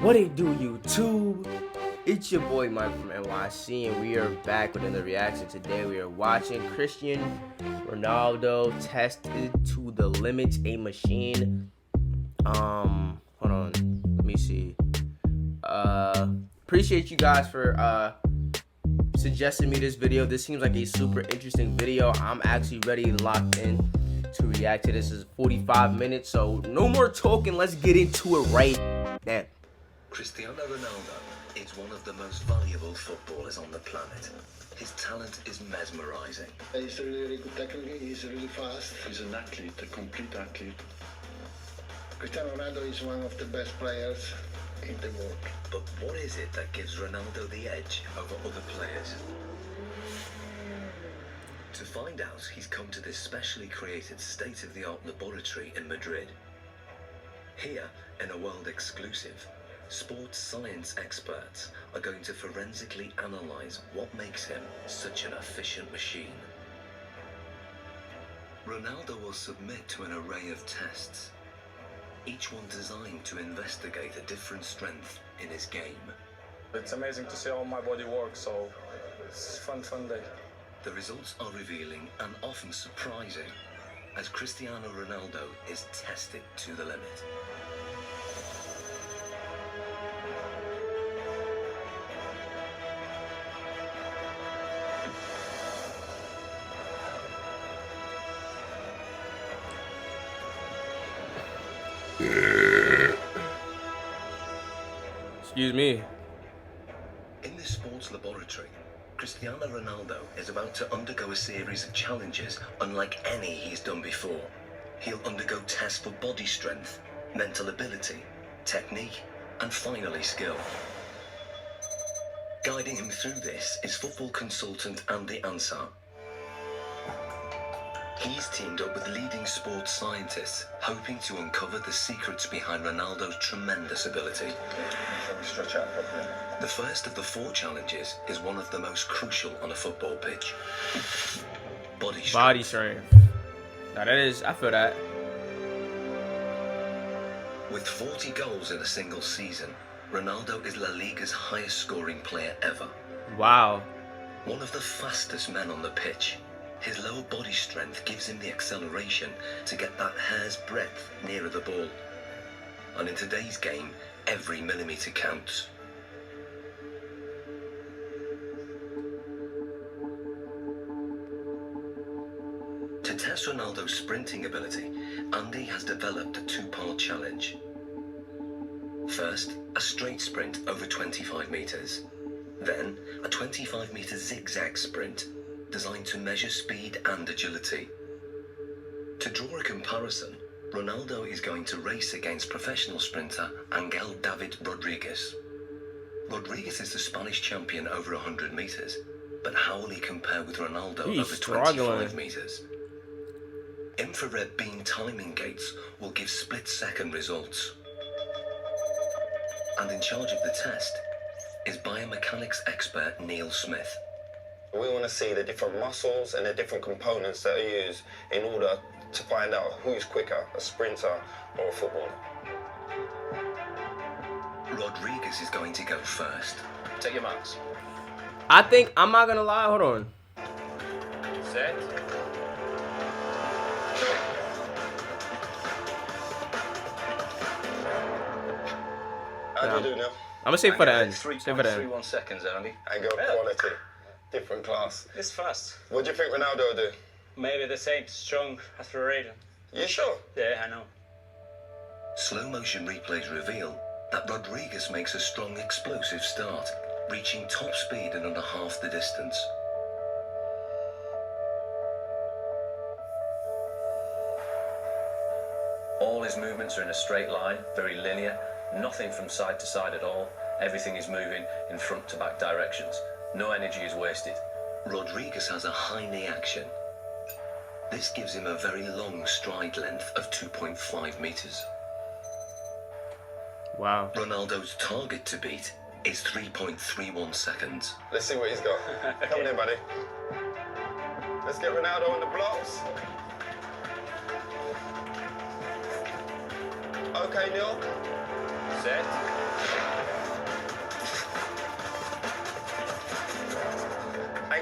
What it do, YouTube? It's your boy Mike from NYC, and we are back with another reaction. Today we are watching Cristiano Ronaldo tested to the limit, a machine. Hold on, let me see. Appreciate you guys for suggesting me this video. This seems like a super interesting video. I'm actually ready and locked in to react to this. Is 45 minutes, so no more talking. Let's get into it right now. Cristiano Ronaldo is one of the most valuable footballers on the planet. His talent is mesmerizing. He's really good technically, he's really fast. He's an athlete, a complete athlete. Cristiano Ronaldo is one of the best players in the world. But what is it that gives Ronaldo the edge over other players? To find out, he's come to this specially created state-of-the-art laboratory in Madrid. Here, in a world exclusive, sports science experts are going to forensically analyze what makes him such an efficient machine. Ronaldo will submit to an array of tests, each one designed to investigate a different strength in his game. It's amazing to see how my body works, so it's fun day. The results are revealing and often surprising as Cristiano Ronaldo is tested to the limit. Excuse me. In this sports laboratory, Cristiano Ronaldo is about to undergo a series of challenges unlike any he's done before. He'll undergo tests for body strength, mental ability, technique, and finally skill. Guiding him through this is football consultant Andy Ansar. He's teamed up with leading sports scientists, hoping to uncover the secrets behind Ronaldo's tremendous ability. Stretch out properly. The first of the 4 challenges is one of the most crucial on a football pitch. Body strength. Body strength. Now that is, I feel that. With 40 goals in a single season, Ronaldo is La Liga's highest scoring player ever. Wow. One of the fastest men on the pitch. His lower body strength gives him the acceleration to get that hair's breadth nearer the ball. And in today's game, every millimetre counts. To test Ronaldo's sprinting ability, Andy has developed a 2-part challenge. First, a straight sprint over 25 metres. Then, a 25-metre zigzag sprint designed to measure speed and agility. To draw a comparison, Ronaldo is going to race against professional sprinter Angel David Rodriguez. Rodriguez is the Spanish champion over 100 metres, but how will he compare with Ronaldo over 25 metres? Infrared beam timing gates will give split-second results. And in charge of the test is biomechanics expert Neil Smith. We want to see the different muscles and the different components that are used in order to find out who's quicker, a sprinter or a footballer. Rodriguez is going to go first. Take your marks. I think, I'm not gonna lie, hold on. Set. How do you do now? I'm gonna say for the end. Say for the end. 3.31 seconds only. I go quality, different class. It's fast. What do you think Ronaldo will do? Maybe the same, strong, acceleration. You sure? Yeah, I know. Slow motion replays reveal that Rodriguez makes a strong explosive start, reaching top speed in under half the distance. All his movements are in a straight line, very linear, nothing from side to side at all. Everything is moving in front to back directions. No energy is wasted. Rodriguez has a high knee action. This gives him a very long stride length of 2.5 metres. Wow. Ronaldo's target to beat is 3.31 seconds. Let's see what he's got. Come on in, buddy. Let's get Ronaldo on the blocks. Okay, Neil. Set.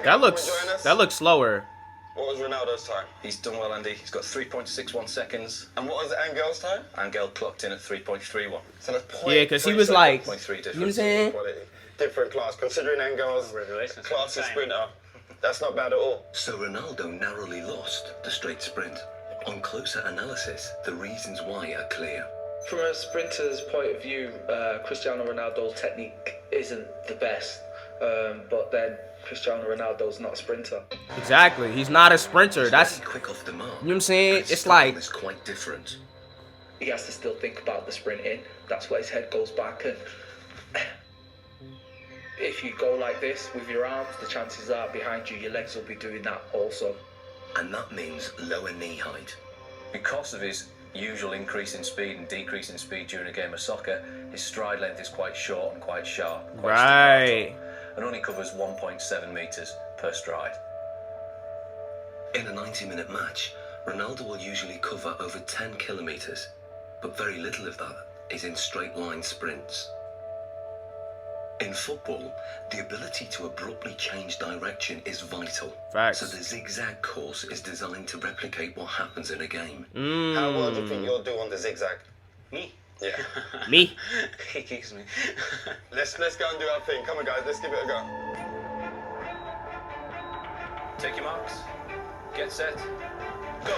That looks slower. What was Ronaldo's time? He's done well, Andy. He's got 3.61 seconds. And what was Angel's time? Angel clocked in at 3.31. So that's Yeah, because he was like, 0.3 you know what I'm difference. saying? Different class. Considering Angel's class as sprinter, that's not bad at all. So Ronaldo narrowly lost the straight sprint. On closer analysis, the reasons why are clear. From a sprinter's point of view, Cristiano Ronaldo's technique isn't the best, but then Cristiano Ronaldo's not a sprinter. Exactly. He's not a sprinter. He's That's, very quick off the mark. you know what I'm saying? His It's style like, is quite different. He has to still think about the sprinting. That's why his head goes back. And if you go like this with your arms, the chances are behind you, your legs will be doing that also. And that means lower knee height. Because of his usual increase in speed and decrease in speed during a game of soccer, his stride length is quite short and quite sharp. Quite right. and only covers 1.7 metres per stride. In a 90-minute match, Ronaldo will usually cover over 10 kilometres, but very little of that is in straight line sprints. In football, the ability to abruptly change direction is vital. Facts. So the zigzag course is designed to replicate what happens in a game. How well do you think you'll do on the zigzag? Me? Yeah. Me. He kicks me. let's go and do our thing. Come on, guys. Let's give it a go. Take your marks. Get set. Go.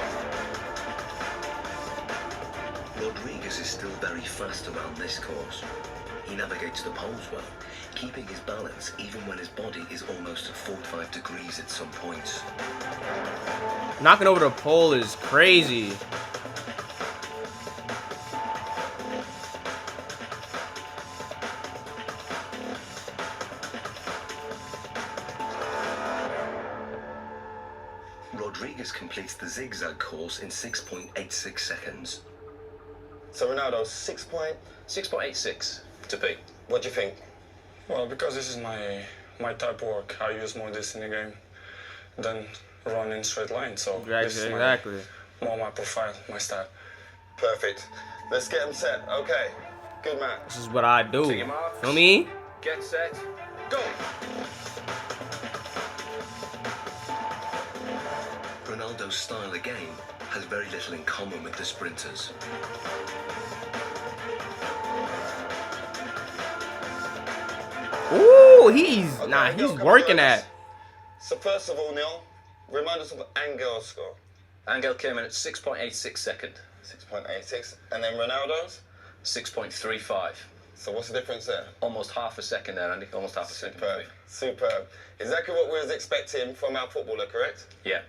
Rodriguez is still very fast around this course. He navigates the poles well, keeping his balance even when his body is almost at 45 degrees at some points. Knocking over the pole is crazy. Rodriguez completes the zigzag course in 6.86 seconds. So Ronaldo, 6.86 to beat. What do you think? Well, because this is my type of work, I use more this in the game than run in straight line. So this is Exactly. more my profile, my style. Perfect. Let's get them set. Okay. Good man. This is what I do. Take your marks. Feel me? Get set. Go. Ronaldo's style again has very little in common with the sprinters. Ooh, he's Okay, he's come on, working guys. at. So first of all, Neil, remind us of Angel's score. Angel came in at 6.86 second. 6.86. And then Ronaldo's? 6.35. So what's the difference there? Almost half a second there, Andy. Almost half a second. Superb. Superb. Exactly what we was expecting from our footballer, correct? Yeah.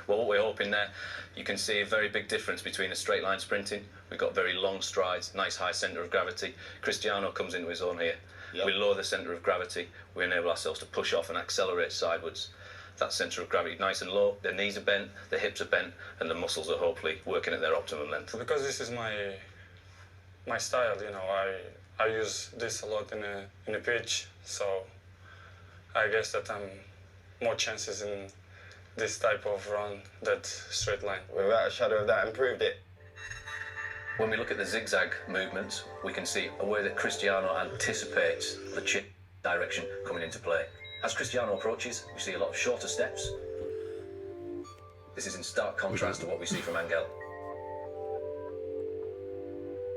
Well, what we're hoping there, you can see a very big difference between a straight line sprinting. We've got very long strides, nice high centre of gravity. Cristiano comes into his own here. Yep. We lower the centre of gravity. We enable ourselves to push off and accelerate sidewards. That centre of gravity nice and low. The knees are bent, the hips are bent, and the muscles are hopefully working at their optimum length. Because this is my style, you know, I use this a lot in a pitch, so I guess that I'm more chances in this type of run that straight line. Without a shadow of that, improved it. When we look at the zigzag movements, we can see a way that Cristiano anticipates the chip direction coming into play. As Cristiano approaches, we see a lot of shorter steps. This is in stark contrast to what we see from Angel.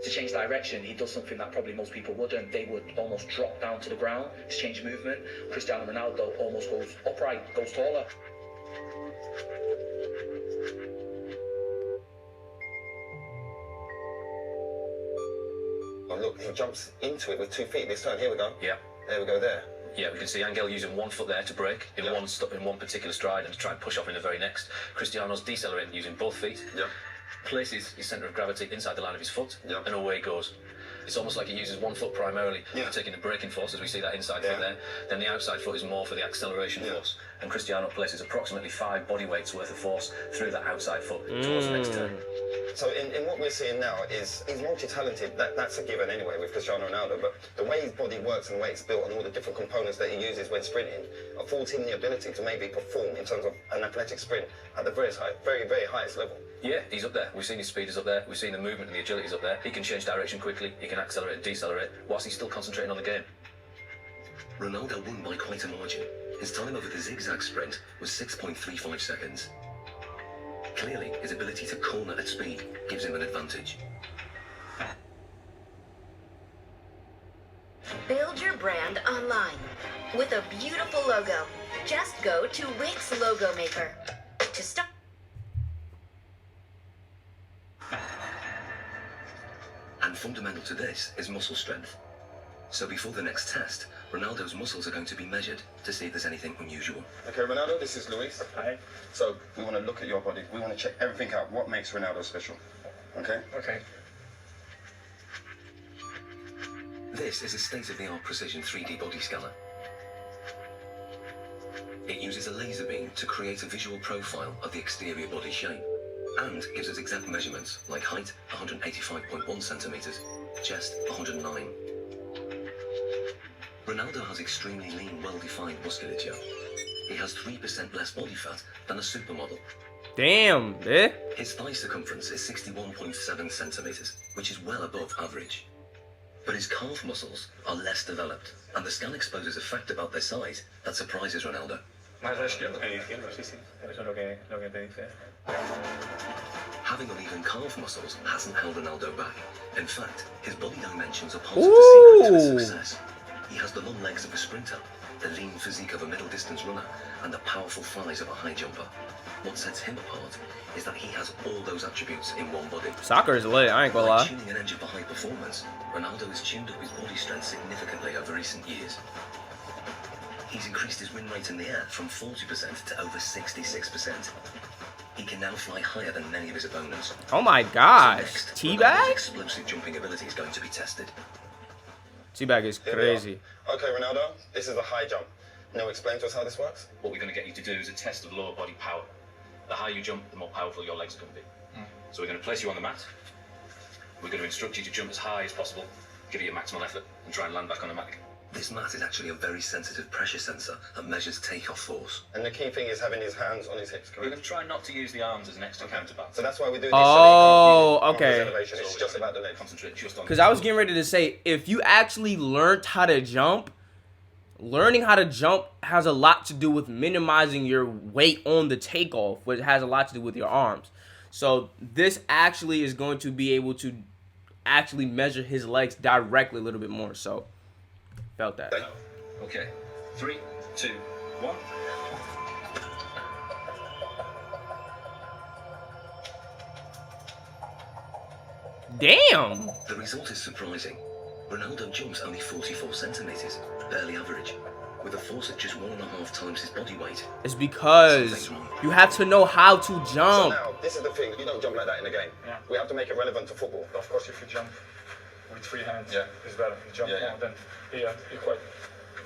To change direction, he does something that probably most people wouldn't. They would almost drop down to the ground to change movement. Cristiano Ronaldo almost goes upright, goes taller. Oh, look, he jumps into it with 2 feet this time. Here we go. Yeah. There we go there. Yeah, we can see Angel using 1 foot there to break in Yeah. one particular stride and to try and push off in the very next. Cristiano's decelerating using both feet. Yeah. Places his centre of gravity inside the line of his foot, Yeah. and away goes. It's almost like he uses 1 foot primarily Yeah. for taking the braking force, as we see that inside Yeah. foot there. Then the outside foot is more for the acceleration Yeah. force. And Cristiano places approximately 5 body weights worth of force through that outside foot towards the next turn. So in what we're seeing now is he's multi-talented. That's a given anyway with Cristiano Ronaldo. But the way his body works and the way it's built and all the different components that he uses when sprinting affords him the ability to maybe perform in terms of an athletic sprint at the very, very highest level. Yeah, he's up there. We've seen his speed is up there. We've seen the movement and the agility is up there. He can change direction quickly. He can accelerate and decelerate whilst he's still concentrating on the game. Ronaldo won by quite a margin. His time over the zigzag sprint was 6.35 seconds. Clearly, his ability to corner at speed gives him an advantage. Build your brand online with a beautiful logo. Just go to Wix Logo Maker to start. And fundamental to this is muscle strength. So before the next test, Ronaldo's muscles are going to be measured to see if there's anything unusual. Okay, Ronaldo, this is Luis. Hi. So we want to look at your body. We want to check everything out. What makes Ronaldo special? Okay? Okay. This is a state-of-the-art precision 3D body scanner. It uses a laser beam to create a visual profile of the exterior body shape and gives us exact measurements like height 185.1 centimeters, chest 109. Ronaldo has extremely lean, well-defined musculature. He has 3% less body fat than a supermodel. Damn, eh? His thigh circumference is 61.7 centimeters, which is well above average. But his calf muscles are less developed, and the scan exposes a fact about their size that surprises Ronaldo. Más la izquierda. Sí, sí. Eso es lo que te dice. Having uneven calf muscles hasn't held Ronaldo back. In fact, his body dimensions are part of the secret to his success. He has the long legs of a sprinter, the lean physique of a middle distance runner, and the powerful thighs of a high jumper. What sets him apart is that he has all those attributes in one body. Soccer is lit, I ain't gonna Like lie. tuning an engine for high performance, Ronaldo has tuned up his body strength significantly over recent years. He's increased his win rate in the air from 40% to over 66%. He can now fly higher than many of his opponents. Oh my gosh. Next, Ronaldo's Teabag? explosive jumping ability is going to be tested. Teabag is Here we are. crazy. Okay, Ronaldo, this is a high jump. Now explain to us how this works. What we're going to get you to do is a test of lower body power. The higher you jump, the more powerful your legs are going to be. So we're going to place you on the mat. We're going to instruct you to jump as high as possible, give it your maximal effort, and try and land back on the mat. This mat is actually a very sensitive pressure sensor that measures takeoff force. And the key thing is having his hands on his hips, We're correct? going to try not to use the arms as an extra counterbalance. So that's why we do this. Oh, so that you can use okay. elevation. It's just about the legs. Concentrate just on. Because I was getting ready to say, if you actually learned how to jump, learning how to jump has a lot to do with minimizing your weight on the takeoff, which has a lot to do with your arms. So this actually is going to be able to actually measure his legs directly a little bit more. So, felt that. Okay. 3, 2, 1. Damn! The result is surprising. Ronaldo jumps only 44 centimeters, barely average, with a force at just 1.5 times his body weight. It's because you have to know how to So jump. now, this is the thing. You don't jump like that in the game. Yeah. We have to make it relevant to football. Of course, if you jump with free hands, Yeah. it's better. If you jump Yeah, yeah. more, then you're quite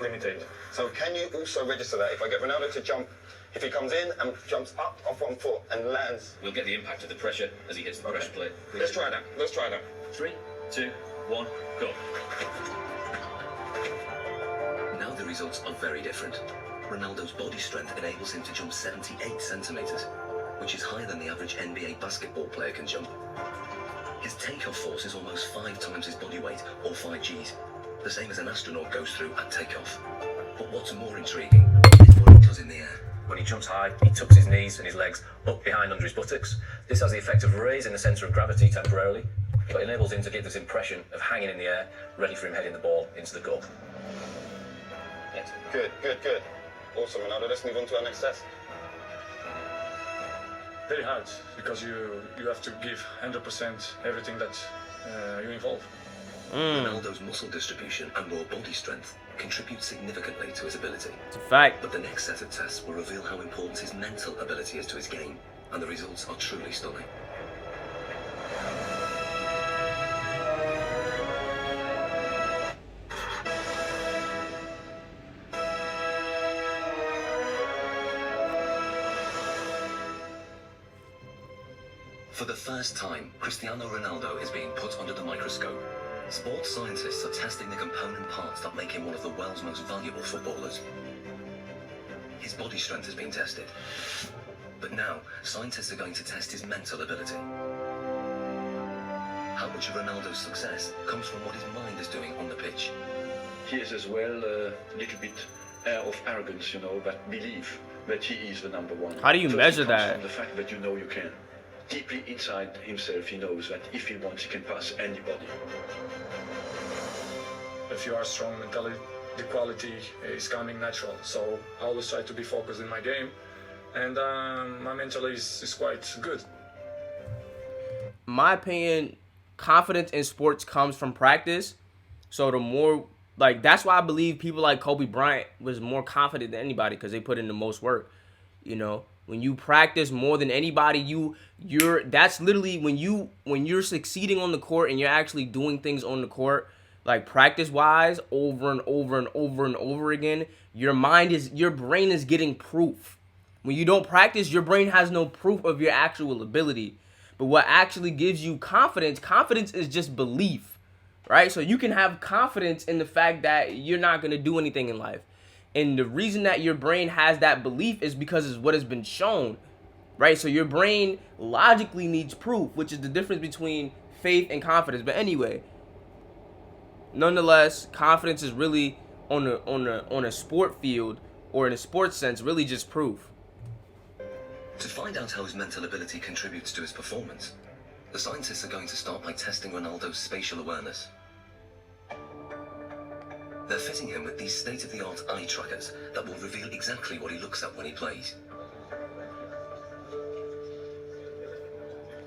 limited. So can you also register that? If I get Ronaldo to jump, if he comes in and jumps up off one foot and lands. We'll get the impact of the pressure as he hits the pressure plate. Let's try that. Let's try that. 3, 2, 1, go. Now the results are very different. Ronaldo's body strength enables him to jump 78 centimeters, which is higher than the average NBA basketball player can jump. His takeoff force is almost 5 times his body weight, or 5 Gs, the same as an astronaut goes through at takeoff. But what's more intriguing is what he does in the air. When he jumps high, he tucks his knees and his legs up behind under his buttocks. This has the effect of raising the centre of gravity temporarily, but enables him to give this impression of hanging in the air, ready for him heading the ball into the goal. Yes. Good, good, good. Awesome, Ronaldo. Let's move on to our next test. Very hard because you have to give 100% everything that you involve. Ronaldo's muscle distribution and raw body strength contribute significantly to his ability. It's a fact. But the next set of tests will reveal how important his mental ability is to his game, and the results are truly stunning. For the first time, Cristiano Ronaldo is being put under the microscope. Sports scientists are testing the component parts that make him one of the world's most valuable footballers. His body strength has been tested. But now, scientists are going to test his mental ability. How much of Ronaldo's success comes from what his mind is doing on the pitch? He is as well a little bit air of arrogance, you know, that belief that he is the number one. How do you First, measure it comes that? from the fact that you know you can. Deeply inside himself, he knows that if he wants, he can pass anybody. If you are strong mentally, the quality is coming natural. So I always try to be focused in my game, and my mental is quite good. My opinion, confidence in sports comes from practice. So the more, like, that's why I believe people like Kobe Bryant was more confident than anybody, because they put in the most work. You know, when you practice more than anybody, you're that's literally when you're succeeding on the court and you're actually doing things on the court, like practice wise, over and over and over and over again. Your brain is getting proof. When you don't practice, your brain has no proof of your actual ability. But what actually gives you confidence is just belief, right? So you can have confidence in the fact that you're not going to do anything in life. And the reason that your brain has that belief is because it's what has been shown, right? So your brain logically needs proof, which is the difference between faith and confidence. But anyway, nonetheless, confidence is really on a sport field, or in a sports sense, really just proof. To find out how his mental ability contributes to his performance, the scientists are going to start by testing Ronaldo's spatial awareness. They're fitting him with these state-of-the-art eye trackers that will reveal exactly what he looks at when he plays.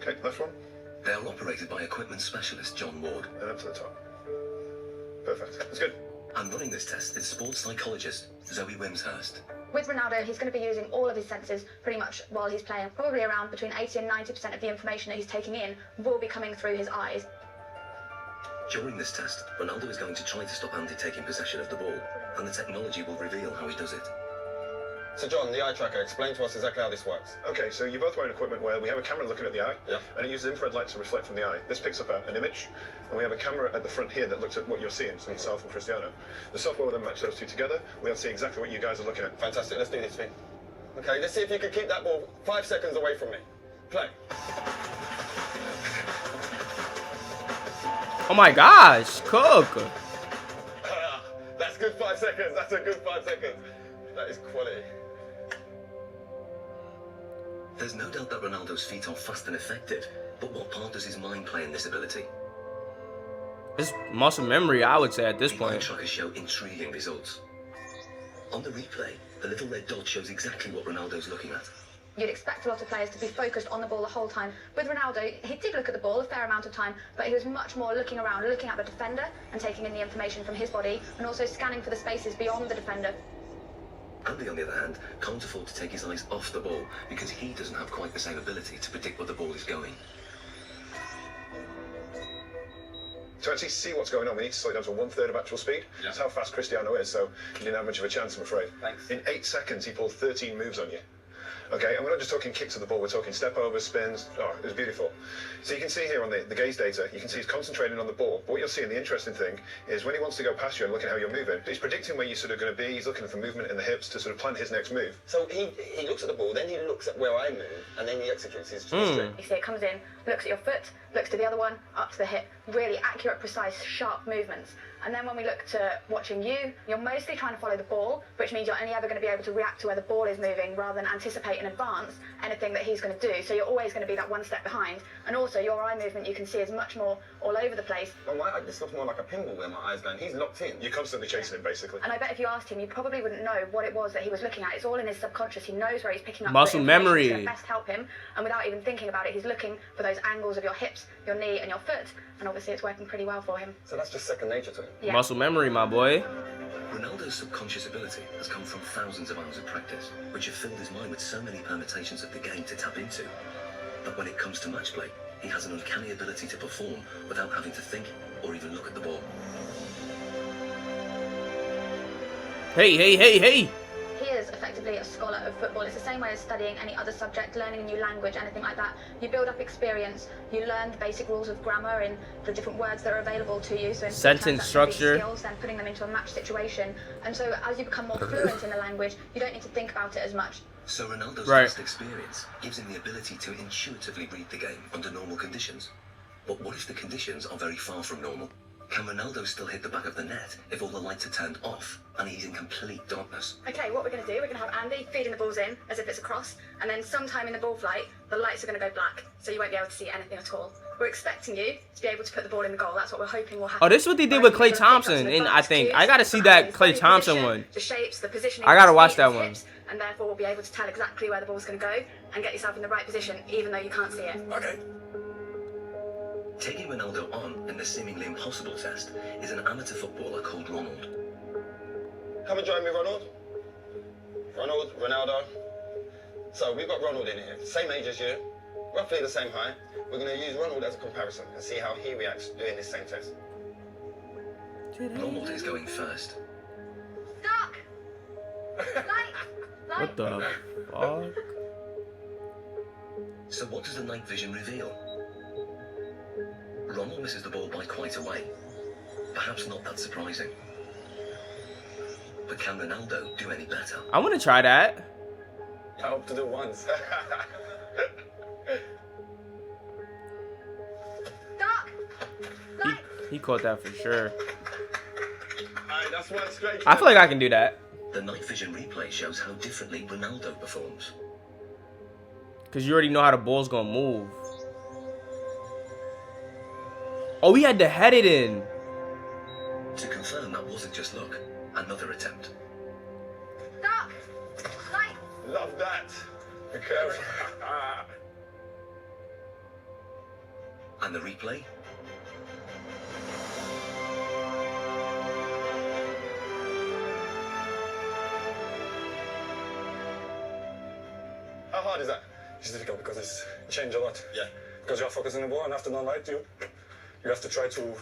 Okay, left one. They are operated by equipment specialist John Ward. And up to the top. Perfect. That's good. And running this test is sports psychologist Zoe Wimshurst. With Ronaldo, he's going to be using all of his senses pretty much while he's playing. Probably around between 80 and 90% of the information that he's taking in will be coming through his eyes. During this test, Ronaldo is going to try to stop Andy taking possession of the ball, and the technology will reveal how he does it. So John, the eye tracker, explain to us exactly how this works. Okay, so you're both wearing equipment where we have a camera looking at the eye, Yeah. and it uses infrared light to reflect from the eye. This picks up an image, and we have a camera at the front here that looks at what you're seeing, so yourself and Cristiano. The software will then match those two together. We'll see exactly what you guys are looking at. Fantastic, let's do this thing. Okay, let's see if you can keep that ball 5 seconds away from me. Play. Oh my gosh, Cook. That's good 5 seconds, that's a good 5 seconds. That is quality. There's no doubt that Ronaldo's feet are fast and effective, but what part does his mind play in this ability? It's muscle memory, I would say, at this The eye point. trackers show intriguing results. On the replay, the little red dot shows exactly what Ronaldo's looking at. You'd expect a lot of players to be focused on the ball the whole time. With Ronaldo, he did look at the ball a fair amount of time, but he was much more looking around, looking at the defender and taking in the information from his body, and also scanning for the spaces beyond the defender. Andy, on the other hand, can't afford to take his eyes off the ball because he doesn't have quite the same ability to predict where the ball is going. To actually see what's going on, we need to slow it down to 1/3 of actual speed. Yeah. That's how fast Cristiano is, so you didn't have much of a chance, I'm afraid. Thanks. In 8 seconds, he pulled 13 moves on you. Okay, and we're not just talking kicks of the ball, we're talking step overs, spins. Oh, it was beautiful. So you can see here on the gaze data, you can see he's concentrating on the ball. But what you'll see, and the interesting thing, is when he wants to go past you and look at how you're moving, he's predicting where you're sort of going to be, he's looking for movement in the hips to sort of plan his next move. So he looks at the ball, then he looks at where I move, and then he executes his trick. You see it comes in, looks at your foot, looks to the other one, up to the hip. Really accurate, precise, sharp movements. And then when we look to watching you, you're mostly trying to follow the ball, which means you're only ever going to be able to react to where the ball is moving rather than anticipate in advance anything that he's going to do. So you're always going to be that one step behind. And also your eye movement you can see is much more all over the place. Well, this looks more like a pinball where my eyes going. He's locked in. You're constantly chasing him, basically. And I bet if you asked him, you probably wouldn't know what it was that he was looking at. It's all in his subconscious. He knows where he's picking up Muscle the information memory. that's going to best help him. And without even thinking about it, he's looking for those angles of your hips, your knee and your foot. And obviously it's working pretty well for him. So that's just second nature to him. Yeah. Muscle memory, my boy. Ronaldo's subconscious ability has come from thousands of hours of practice, which have filled his mind with so many permutations of the game to tap into. But when it comes to match play, he has an uncanny ability to perform without having to think or even look at the ball. Hey, hey, hey, hey. He is effectively a scholar of football. It's the same way as studying any other subject, learning a new language, anything like that. You build up experience, you learn the basic rules of grammar and the different words that are available to you. So in Sentence structure. skills, then putting them into a match situation. And so as you become more fluent in the language, you don't need to think about it as much. So Ronaldo's Right. vast experience gives him the ability to intuitively read the game under normal conditions. But what if the conditions are very far from normal? Can Ronaldo still hit the back of the net if all the lights are turned off and he's in complete darkness? Okay, what we're going to do, we're going to have Andy feeding the balls in as if it's a cross, and then sometime in the ball flight, the lights are going to go black, so you won't be able to see anything at all. We're expecting you to be able to put the ball in the goal. That's what we're hoping will happen. Oh, this is what they did with Klay Thompson, and I think I gotta see that Klay Thompson one. The shapes, the positioning. I gotta watch that one. And therefore, we'll be able to tell exactly where the ball's going to go and get yourself in the right position, even though you can't see it. Okay. Taking Ronaldo on in the seemingly impossible test is an amateur footballer called Ronald. Come and join me, Ronald. Ronaldo. So we've got Ronald in here, same age as you, roughly the same height. We're going to use Ronald as a comparison and see how he reacts doing this same test. Ronald is going first. Dark! Light! What the fuck? So what does the night vision reveal? Ronald misses the ball by quite a way. Perhaps not that surprising. But can Ronaldo do any better? I want to try that. I hope to do once. Dark! Light! He caught that for sure. Alright, that's one straight. I feel like I can do that. The night vision replay shows how differently Ronaldo performs. Because you already know how the ball's going to move. Oh, he had to head it in. To confirm that wasn't just luck, another attempt. Dark! Light! Love that. Be careful. And the replay? How hard is that? It's difficult because it's changed a lot. Yeah. Because you're focusing the ball, and after no light, you have to try to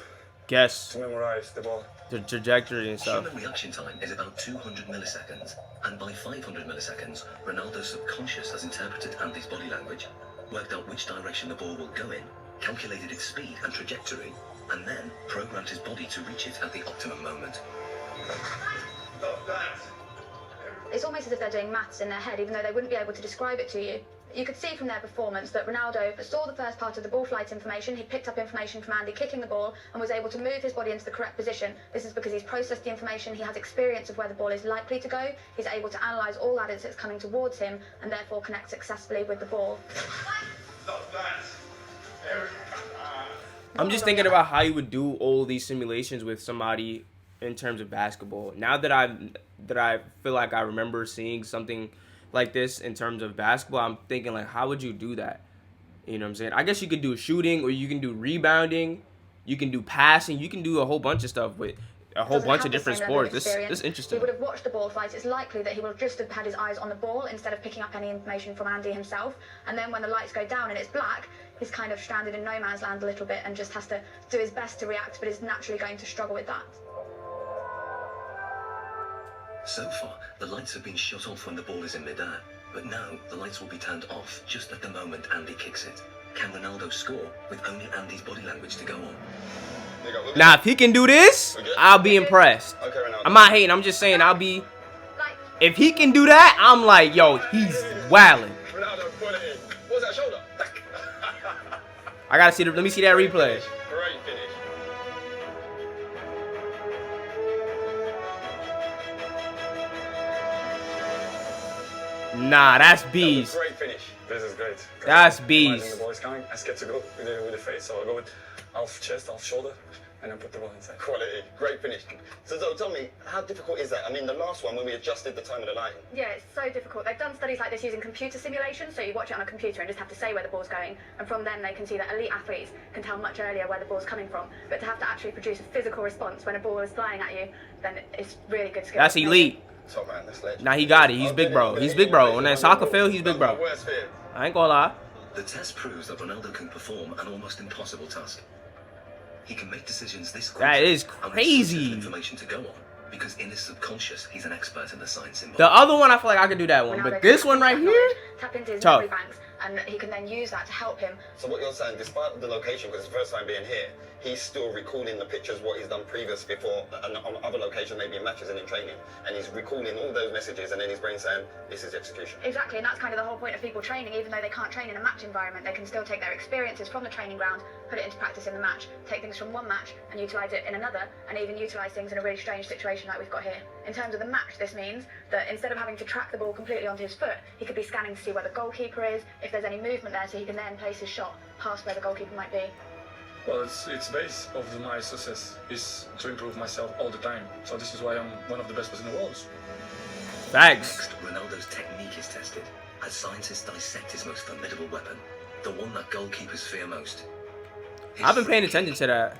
Guess memorize the ball. the trajectory and stuff. Human reaction time is about 200 milliseconds, and by 500 milliseconds, Ronaldo's subconscious has interpreted Andy's body language, worked out which direction the ball will go in, calculated its speed and trajectory, and then programmed his body to reach it at the optimum moment. Love that. It's almost as if they're doing maths in their head, even though they wouldn't be able to describe it to you. You could see from their performance that Ronaldo saw the first part of the ball flight information, he picked up information from Andy kicking the ball, and was able to move his body into the correct position. This is because he's processed the information, he has experience of where the ball is likely to go, he's able to analyse all that as it's coming towards him, and therefore connect successfully with the ball. Love that. I'm just thinking about how you would do all these simulations with somebody in terms of basketball. Now that I feel like I remember seeing something like this in terms of basketball, I'm thinking like, how would you do that? You know what I'm saying? I guess you could do shooting, or you can do rebounding, you can do passing, you can do a whole bunch of stuff with a whole bunch of different sports. This is interesting. He would have watched the ball flight. It's likely that he would have just have had his eyes on the ball instead of picking up any information from Andy himself. And then when the lights go down and it's black, he's kind of stranded in no man's land a little bit and just has to do his best to react, but is naturally going to struggle with that. So far, the lights have been shut off when the ball is in midair, but now the lights will be turned off just at the moment Andy kicks it. Can Ronaldo score with only Andy's body language to go on? Now, if he can do this, I'll be impressed. Okay, Ronaldo. I'm not hating. I'm just saying I'll be. If he can do that, I'm like, yo, he's wilding. Ronaldo, put it in. What was that, shoulder? I gotta see the. Let me see that replay. Great finish. Nah, that's bees. Great finish. This is great. That's Imagine bees. the ball is coming. I scared to go with the face, so I go with half chest, half shoulder, and then put the ball inside. Quality. Great finish. So tell me, how difficult is that? I mean, the last one when we adjusted the time of the lighting. Yeah, it's so difficult. They've done studies like this using computer simulation, so you watch it on a computer and just have to say where the ball's going, and from then they can see that elite athletes can tell much earlier where the ball's coming from. But to have to actually produce a physical response when a ball is flying at you, then it's really good skill. That's elite. Top man, that's legend. Nah, he got it. He's big bro. He's big bro. On that soccer field, he's big bro. Worst fear. I ain't gonna lie. The test proves that Ronaldo can perform an almost impossible task. He can make decisions this quickly. That is and with such crazy. little information to go on, because in his subconscious, he's an expert in the science involved. The other one, I feel like I could do that one, but this one right here, Tap into his tough. memory banks and he can then use that to help him. So what you're saying, despite the location, because it's the first time being here, he's still recalling the pictures, what he's done previous before, and on other locations, maybe in matches and in training, and he's recalling all those messages, and then his brain saying, this is execution. Exactly, and that's kind of the whole point of people training. Even though they can't train in a match environment, they can still take their experiences from the training ground, put it into practice in the match, take things from one match and utilise it in another, and even utilise things in a really strange situation like we've got here. In terms of the match, this means that instead of having to track the ball completely onto his foot, he could be scanning to see where the goalkeeper is, if there's any movement there, so he can then place his shot past where the goalkeeper might be. Well, it's base of my success is to improve myself all the time. So this is why I'm one of the best players in the world. Thanks. Next, Ronaldo's technique is tested as scientists dissect his most formidable weapon, the one that goalkeepers fear most. I've been paying attention to that.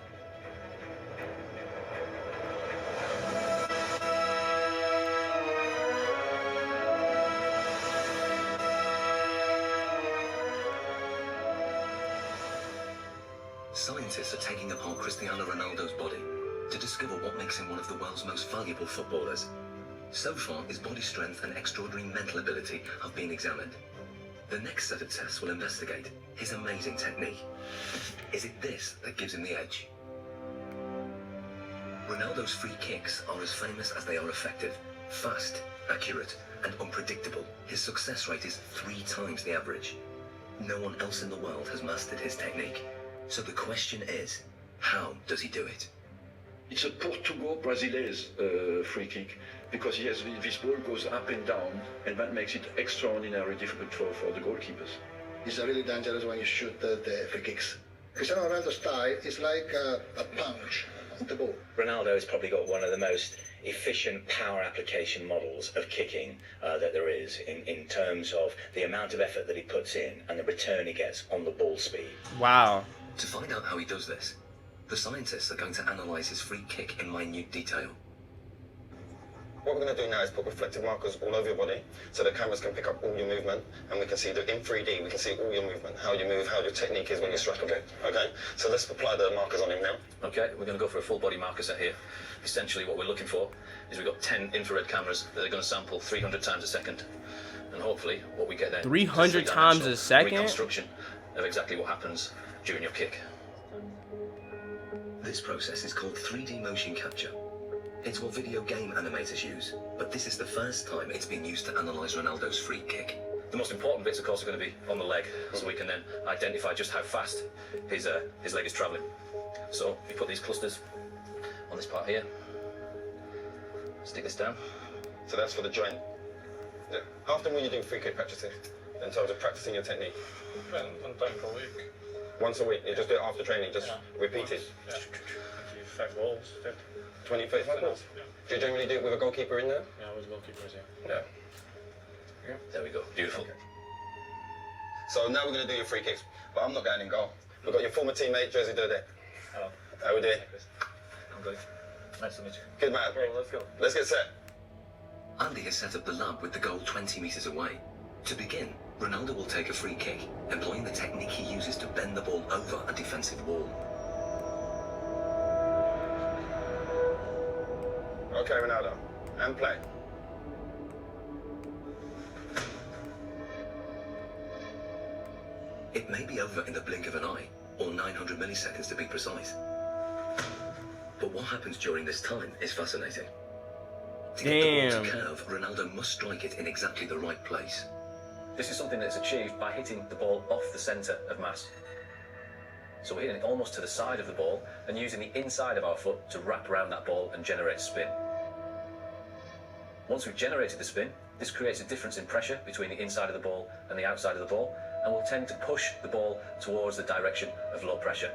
Scientists are taking apart Cristiano Ronaldo's body to discover what makes him one of the world's most valuable footballers. So far, his body strength and extraordinary mental ability have been examined. The next set of tests will investigate his amazing technique. Is it this that gives him the edge? Ronaldo's free kicks are as famous as they are effective, fast, accurate, and unpredictable. His success rate is 3 times the average. No one else in the world has mastered his technique. So the question is, how does he do it? It's a Portugal Brazilians free kick, because yes, this ball goes up and down, and that makes it extraordinarily difficult for the goalkeepers. It's really dangerous when you shoot the free kicks. Cristiano Ronaldo's style is like a punch on the ball. Ronaldo has probably got one of the most efficient power application models of kicking that there is in terms of the amount of effort that he puts in and the return he gets on the ball speed. Wow. To find out how he does this, the scientists are going to analyse his free kick in minute detail. What we're going to do now is put reflective markers all over your body, so the cameras can pick up all your movement, and we can see that in 3D, we can see all your movement, how you move, how your technique is when you strike a ball, okay? So let's apply the markers on him now. Okay, we're going to go for a full body marker set here. Essentially what we're looking for is we've got 10 infrared cameras that are going to sample 300 times a second. And hopefully what we get then 300 times a second? Reconstruction of exactly what happens during your kick. This process is called 3D motion capture. It's what video game animators use, but this is the first time it's been used to analyse Ronaldo's free kick. The most important bits, of course, are going to be on the leg, so we can then identify just how fast his leg is travelling. So we put these clusters on this part here. Stick this down. So that's for the joint. Yeah. How often will you do free kick practicing in terms of practicing your technique? One time per week. Once a week? You just do it after training, just repeat it? Yeah. 25 balls. 25 balls? Yeah. Do you generally do it with a goalkeeper in there? Yeah, with goalkeepers, yeah. There we go. Beautiful. Okay. So now we're going to do your free kicks, but I'm not going in goal. We've got your former teammate, Jersey Durde. Hello. How we doing? I'm good. Nice to meet you. Good man. Okay, let's go. Let's get set. Andy has set up the lab with the goal 20 metres away. To begin, Ronaldo will take a free kick, employing the technique he uses to bend the ball over a defensive wall. Okay, Ronaldo. And play. It may be over in the blink of an eye, or 900 milliseconds to be precise. But what happens during this time is fascinating. To get the ball to curve, Ronaldo must strike it in exactly the right place. This is something that's achieved by hitting the ball off the centre of mass. So we're hitting it almost to the side of the ball and using the inside of our foot to wrap around that ball and generate spin. Once we've generated the spin, this creates a difference in pressure between the inside of the ball and the outside of the ball, and will tend to push the ball towards the direction of low pressure.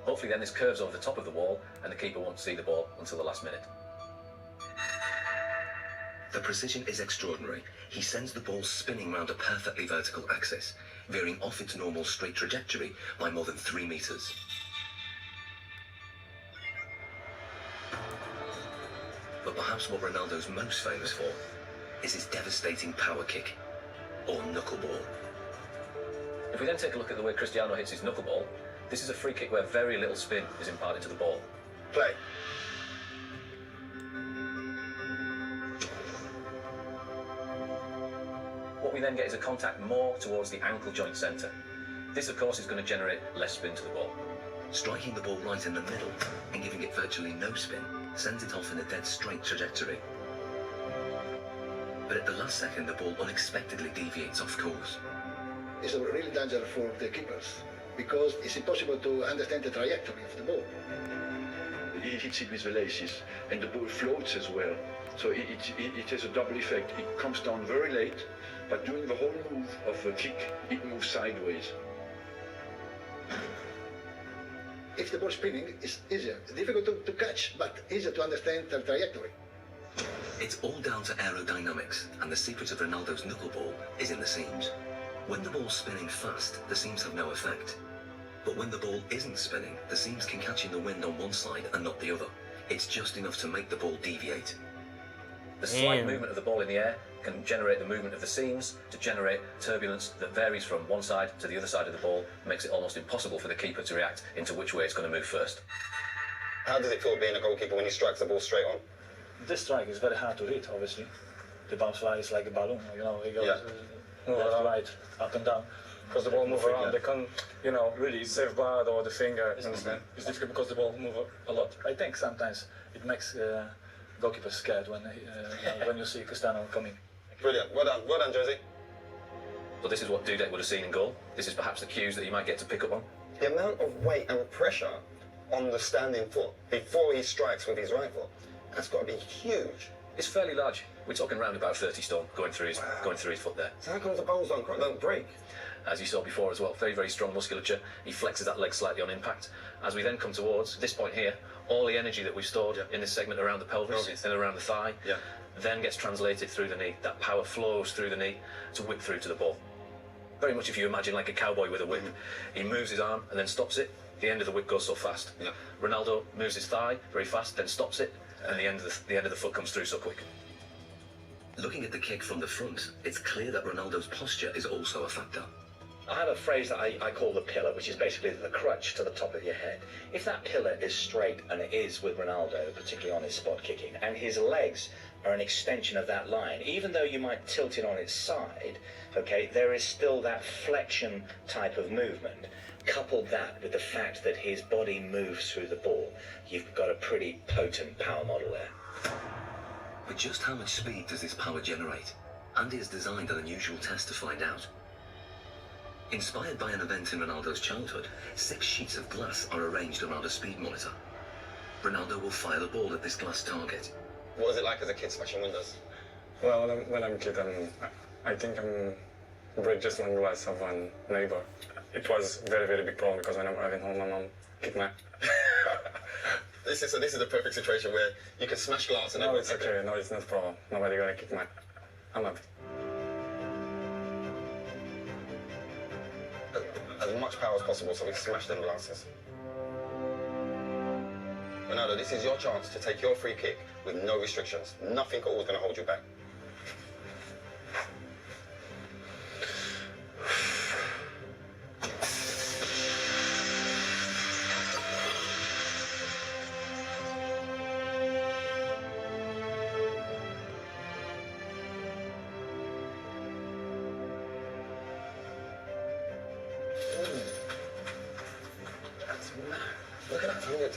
Hopefully then this curves over the top of the wall and the keeper won't see the ball until the last minute. The precision is extraordinary. He sends the ball spinning round a perfectly vertical axis, veering off its normal straight trajectory by more than 3 metres. But perhaps what Ronaldo's most famous for is his devastating power kick, or knuckleball. If we then take a look at the way Cristiano hits his knuckleball, this is a free kick where very little spin is imparted to the ball. Play. What What we then get is a contact more towards the ankle joint centre. This, of course, is going to generate less spin to the ball. Striking the ball right in the middle and giving it virtually no spin sends it off in a dead straight trajectory. But at the last second, the ball unexpectedly deviates off course. It's a really danger for the keepers because it's impossible to understand the trajectory of the ball. He hits it with the laces, and the ball floats as well. So it has a double effect. It comes down very late, but during the whole move of the kick, it moves sideways. If the ball spinning, it's easier. It's difficult to catch, but easier to understand the trajectory. It's all down to aerodynamics, and the secret of Ronaldo's knuckleball is in the seams. When the ball's spinning fast, the seams have no effect. But when the ball isn't spinning, the seams can catch in the wind on one side and not the other. It's just enough to make the ball deviate. The slight movement of the ball in the air can generate the movement of the seams to generate turbulence that varies from one side to the other side of the ball, makes it almost impossible for the keeper to react into which way it's going to move first. How does it feel being a goalkeeper when he strikes the ball straight on? This strike is very hard to read, obviously. The bounce flies like a balloon, you know, it goes left, right, up and down. Because the ball moves around, they can't, you know, really save blood or the finger. It's difficult because the ball moves a lot. I think sometimes it makes goalkeepers scared when you see Cristiano coming. Brilliant. Well done, Josie. So this is what Dudek would have seen in goal. This is perhaps the cues that you might get to pick up on. The amount of weight and pressure on the standing foot before he strikes with his right foot, that's got to be huge. It's fairly large. We're talking around about 30 stone going through his foot there. So how come the bones don't break? As you saw before as well, very, very strong musculature. He flexes that leg slightly on impact. As we then come towards this point here, all the energy that we've stored in this segment around the pelvis and around the thigh then gets translated through the knee. That power flows through the knee to whip through to the ball. Very much if you imagine like a cowboy with a whip. He moves his arm and then stops it. The end of the whip goes so fast. Ronaldo moves his thigh very fast, then stops it, and the end of the foot comes through so quick. Looking at the kick from the front, it's clear that Ronaldo's posture is also a factor. I have a phrase that I call the pillar, which is basically the crutch to the top of your head. If that pillar is straight, and it is with Ronaldo, particularly on his spot kicking, and his legs are an extension of that line, even though you might tilt it on its side, okay, there is still that flexion type of movement. Couple that with the fact that his body moves through the ball, you've got a pretty potent power model there. But just how much speed does this power generate? Andy has designed an unusual test to find out. Inspired by an event in Ronaldo's childhood, 6 sheets of glass are arranged around a speed monitor. Ronaldo will fire the ball at this glass target. What was it like as a kid smashing windows? Well, when I'm a kid, I think I break just one glass of one neighbor. It was very, very big problem because when I'm arriving home, my mom kicked my... This is the perfect situation where you can smash glass and No, it's okay. No, it's not a problem. Nobody gonna kick my... I'm not. As much power as possible so we can smash them glasses. Ronaldo, this is your chance to take your free kick with no restrictions. Nothing at all is going to hold you back.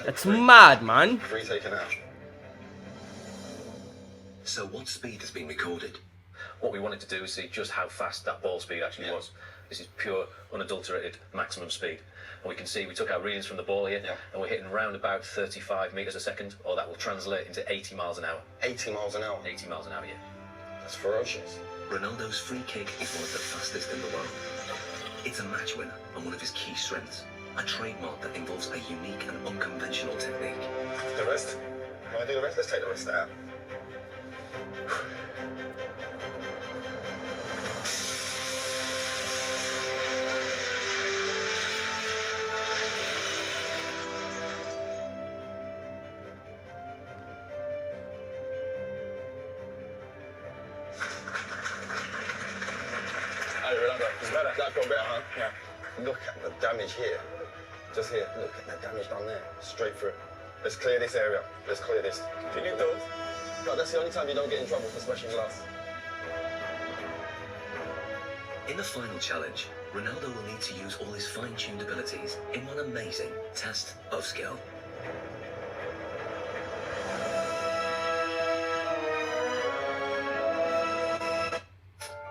That's mad, man. Free taken out. So what speed has been recorded? What we wanted to do is see just how fast that ball speed actually was. This is pure, unadulterated maximum speed. And we can see we took our readings from the ball here, and we're hitting around about 35 metres a second, or that will translate into 80 miles an hour. 80 miles an hour? 80 miles an hour, yeah. That's ferocious. Ronaldo's free kick is one of the fastest in the world. It's a match winner and one of his key strengths. A trademark that involves a unique and unconventional technique. The rest? Want to do the rest? Let's take the rest out. Hey, Ronaldo. It's better. That felt better, huh? Yeah. Look at the damage here. Just here. Look at the damage down there. Straight through. Let's clear this area. Let's clear this. Continue those. But that's the only time you don't get in trouble for smashing glass. In the final challenge, Ronaldo will need to use all his fine-tuned abilities in one amazing test of skill.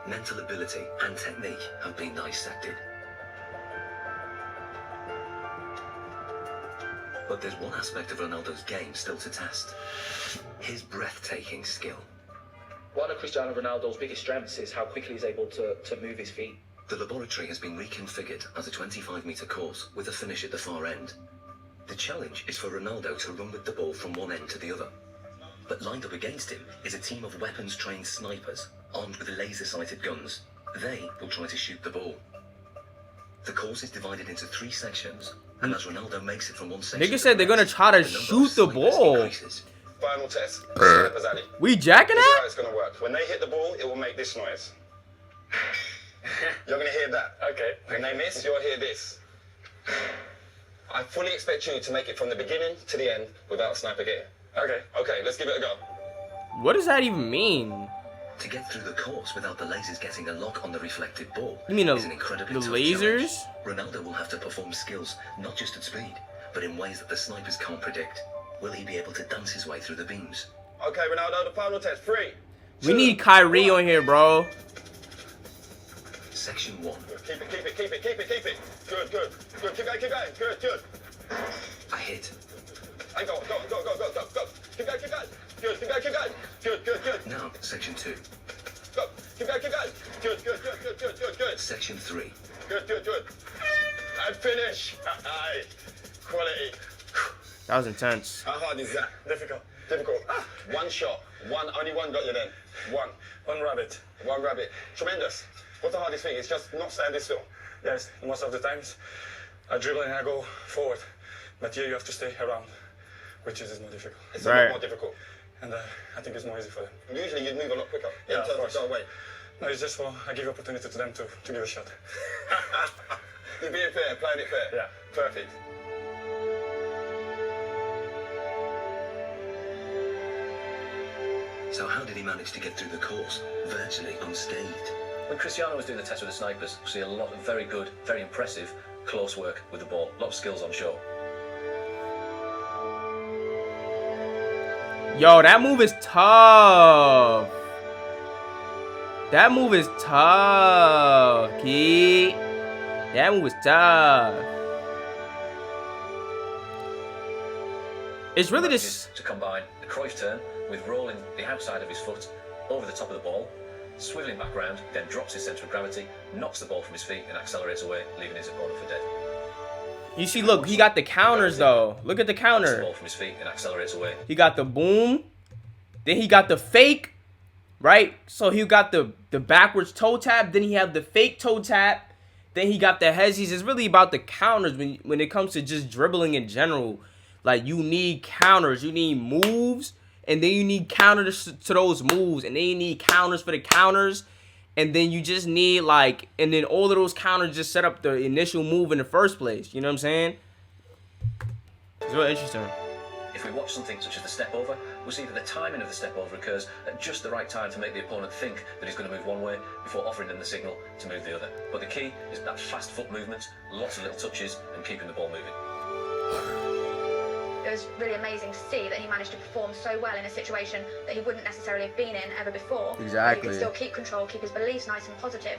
Mental ability and technique have been dissected. But there's one aspect of Ronaldo's game still to test. His breathtaking skill. One of Cristiano Ronaldo's biggest strengths is how quickly he's able to move his feet. The laboratory has been reconfigured as a 25-metre course with a finish at the far end. The challenge is for Ronaldo to run with the ball from one end to the other. But lined up against him is a team of weapons-trained snipers armed with laser-sighted guns. They will try to shoot the ball. The course is divided into 3 sections, and as Ronaldo makes it from one section... Nigga said they're gonna try to shoot the ball. Final test. We jacking This is that? how it's going to work. When they hit the ball, it will make this noise. You're going to hear that. Okay. When they miss, you'll hear this. I fully expect you to make it from the beginning to the end without a sniper getting. Okay. Okay, let's give it a go. What does that even mean? To get through the course without the lasers getting a lock on the reflected ball You mean is an incredibly the tough lasers? challenge. Ronaldo will have to perform skills not just at speed, but in ways that the snipers can't predict. Will he be able to dance his way through the beams? Okay, Ronaldo, the final test. 3. We need Kyrie on here, bro. Section 1. Keep it. Good. Keep going. Good. A hit. And go. Keep going. Good. Good. Now, section 2. Go. Keep going. Good. Section 3. Good. And finish. Aye. Quality. That was intense. How hard is that? Difficult. One shot. Only one got you then. One rabbit. Tremendous. What's the hardest thing? It's just not standing still. Yes, most of the times I dribble and I go forward. But here you have to stay around, which is more difficult. It's a lot more difficult. And I think it's more easy for them. Usually you'd move a lot quicker. Yeah, in terms of go away. No, it's just for I give opportunity to them to give a shot. You're being fair, playing it fair. Yeah. Perfect. So how did he manage to get through the course, virtually unscathed? When Cristiano was doing the test with the snipers, we see a lot of very good, very impressive, close work with the ball. A lot of skills on show. Yo, that move is tough. Kid. That move is tough. It's really just to combine the Cruyff turn with rolling the outside of his foot over the top of the ball, swiveling back round, then drops his centre of gravity, knocks the ball from his feet and accelerates away, leaving his opponent for dead. You see, look, he got the counters though. Look at the Knocks the counter. ball from his feet and accelerates away. He got the boom. Then he got the fake, right? So he got the backwards toe tap. Then he had the fake toe tap. Then he got the hezzies. It's really about the counters when it comes to just dribbling in general. Like, you need counters. You need moves. And then you need counters to those moves. And then you need counters for the counters. And then you just need, like, and then all of those counters just set up the initial move in the first place. You know what I'm saying? It's real interesting. If we watch something such as the step over, we'll see that the timing of the step over occurs at just the right time to make the opponent think that he's going to move one way before offering them the signal to move the other. But the key is that fast foot movement, lots of little touches, and keeping the ball moving. It was really amazing to see that he managed to perform so well in a situation that he wouldn't necessarily have been in ever before. Exactly. He could still keep control, keep his beliefs nice and positive.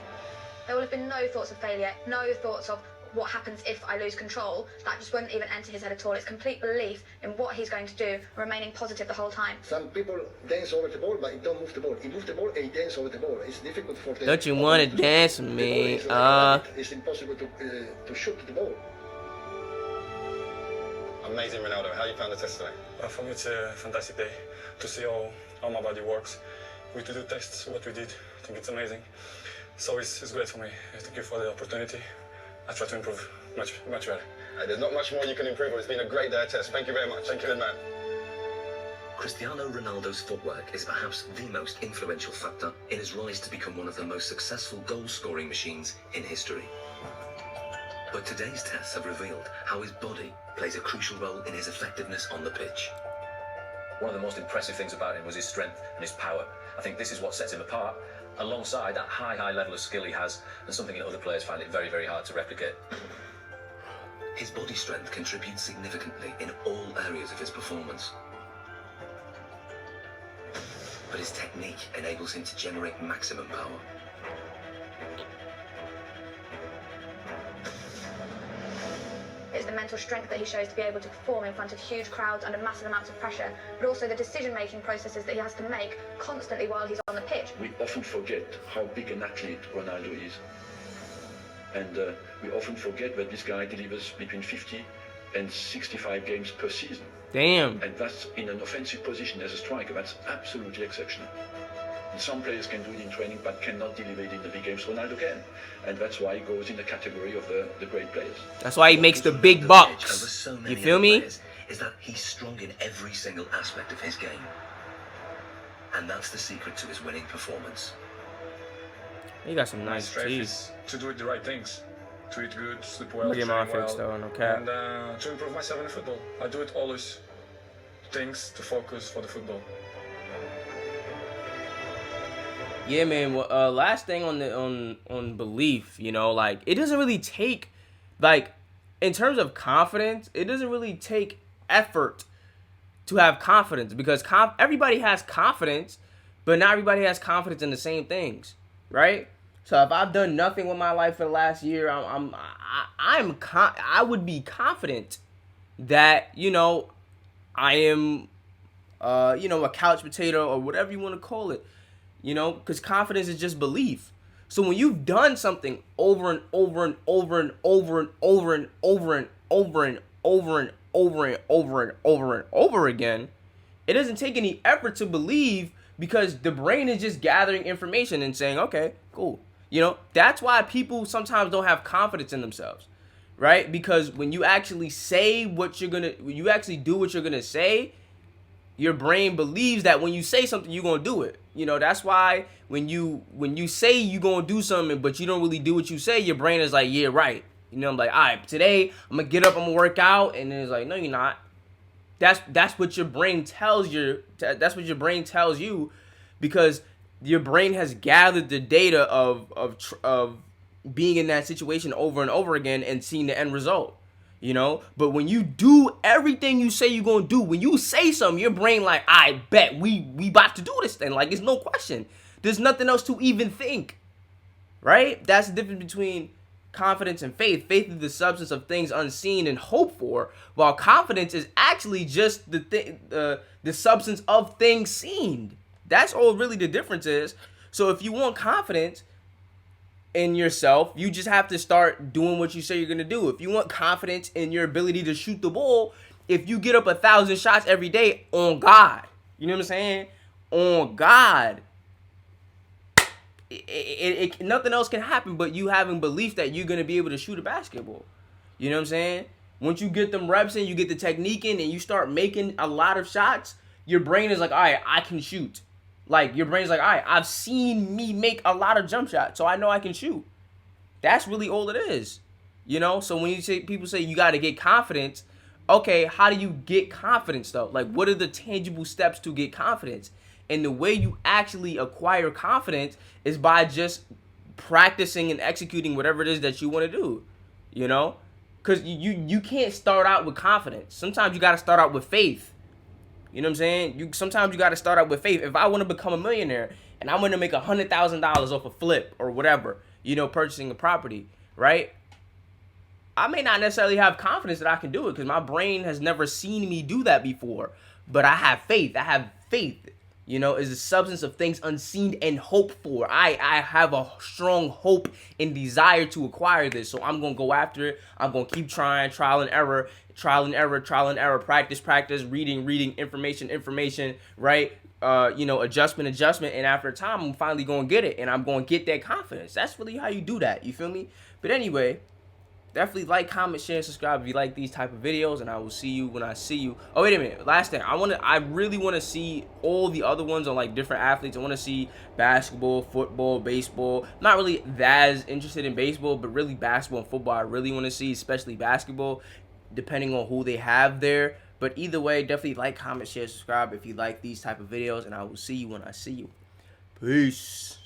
There will have been no thoughts of failure, no thoughts of what happens if I lose control. That just wouldn't even enter his head at all. It's complete belief in what he's going to do, remaining positive the whole time. Some people dance over the ball, but he don't move the ball. He moves the ball and he dance over the ball. It's difficult for them. Don't you want to dance with me? It's impossible to shoot the ball. Amazing, Ronaldo. How you found the test today? For me, it's a fantastic day to see how my body works. We do tests, what we did. I think it's amazing. So it's great for me. Thank you for the opportunity. I try to improve much better. There's not much more you can improve on. It's been a great day of test. Thank you very much. Thank you, good man. Cristiano Ronaldo's footwork is perhaps the most influential factor in his rise to become one of the most successful goal-scoring machines in history. But today's tests have revealed how his body plays a crucial role in his effectiveness on the pitch. One of the most impressive things about him was his strength and his power. I think this is what sets him apart alongside that high level of skill he has, and something that other players find it very, very hard to replicate. His body strength contributes significantly in all areas of his performance. But his technique enables him to generate maximum power. It's the mental strength that he shows to be able to perform in front of huge crowds under massive amounts of pressure, but also the decision-making processes that he has to make constantly while he's on the pitch. We often forget how big an athlete Ronaldo is. And we often forget that this guy delivers between 50 and 65 games per season. Damn. And that's in an offensive position as a striker. That's absolutely exceptional. And some players can do it in training but cannot deliver it in the big games. Ronaldo can. And that's why he goes in the category of the great players. That's why he makes the big bucks. You feel me? Is that he's strong in every single aspect of his game. And that's the secret to his winning performance. He got some nice strength cheese. is to do the right things, to eat good, sleep well, Look at my train fix well, though, no cap. and to improve myself in the football. I do it always things to focus for the football. Yeah, man. Well, last thing on belief, you know, like it doesn't really take, like, in terms of confidence, it doesn't really take effort to have confidence because everybody has confidence, but not everybody has confidence in the same things, right? So if I've done nothing with my life for the last year, I would be confident that, you know, I am, you know, a couch potato or whatever you want to call it, you know, because confidence is just belief. So when you've done something over and over and over and over and over and over and over and over and over and over and over and over again, it doesn't take any effort to believe because the brain is just gathering information and saying, okay, cool. You know, that's why people sometimes don't have confidence in themselves, right? Because when you actually say what you're going to, when you actually do what you're going to say, your brain believes that when you say something, you're going to do it. You know, that's why when you say you're going to do something, but you don't really do what you say, your brain is like, yeah, right. You know, I'm like, all right, today I'm going to get up, I'm going to work out. And then it's like, no, you're not. That's what your brain tells you. That's what your brain tells you because your brain has gathered the data of being in that situation over and over again and seeing the end result. You know, but when you do everything you say you're gonna do, when you say something, your brain like, I bet we about to do this thing. Like, it's no question. There's nothing else to even think, right? That's the difference between confidence and faith. Faith is the substance of things unseen and hoped for, while confidence is actually just the substance of things seen. That's all really the difference is. So if you want confidence in yourself, you just have to start doing what you say you're gonna do. If you want confidence in your ability to shoot the ball, if you get up 1,000 shots every day, on God, you know what I'm saying? On God, nothing else can happen but you having belief that you're gonna be able to shoot a basketball. You know what I'm saying? Once you get them reps in, you get the technique in, and you start making a lot of shots, your brain is like, all right, I can shoot. Like, your brain's like, all right, I've seen me make a lot of jump shots, so I know I can shoot. That's really all it is. You know? So when people say you got to get confidence, okay, how do you get confidence, though? Like, what are the tangible steps to get confidence? And the way you actually acquire confidence is by just practicing and executing whatever it is that you want to do. You know? Because you can't start out with confidence. Sometimes you got to start out with faith. You know what I'm saying? Sometimes you got to start out with faith. If I want to become a millionaire and I want to make $100,000 off a flip or whatever, you know, purchasing a property, right? I may not necessarily have confidence that I can do it because my brain has never seen me do that before. But I have faith. I have faith, you know, is the substance of things unseen and hoped for. I have a strong hope and desire to acquire this. So I'm going to go after it. I'm going to keep trying, trial and error, practice, reading, information, right? You know, adjustment. And after a time, I'm finally going to get it. And I'm going to get that confidence. That's really how you do that. You feel me? But anyway, definitely like, comment, share, and subscribe if you like these type of videos. And I will see you when I see you. Oh, wait a minute. Last thing. I really want to see all the other ones on, like, different athletes. I want to see basketball, football, baseball. I'm not really that as interested in baseball, but really basketball and football I really want to see, especially basketball, depending on who they have there. But either way, definitely like, comment, share, subscribe if you like these type of videos, and I will see you when I see you. Peace.